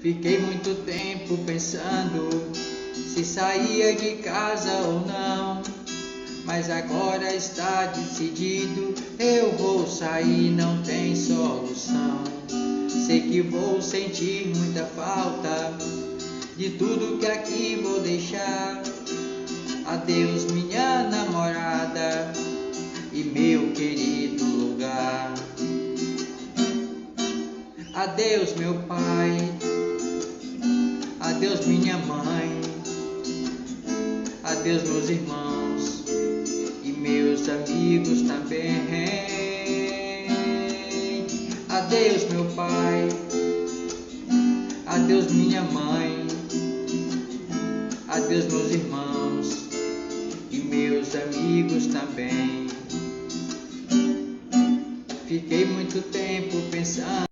Fiquei muito tempo pensando se saía de casa ou não, mas agora está decidido, eu vou sair, não tem solução. Sei que vou sentir muita falta de tudo que aqui vou deixar. Adeus, minha namorada e meu querido lugar. Adeus, meu pai. Adeus, minha mãe. Adeus, meus irmãos e meus amigos também. Adeus, meu pai. Adeus, minha mãe. Adeus, meus irmãos e meus amigos também. Fiquei muito tempo pensando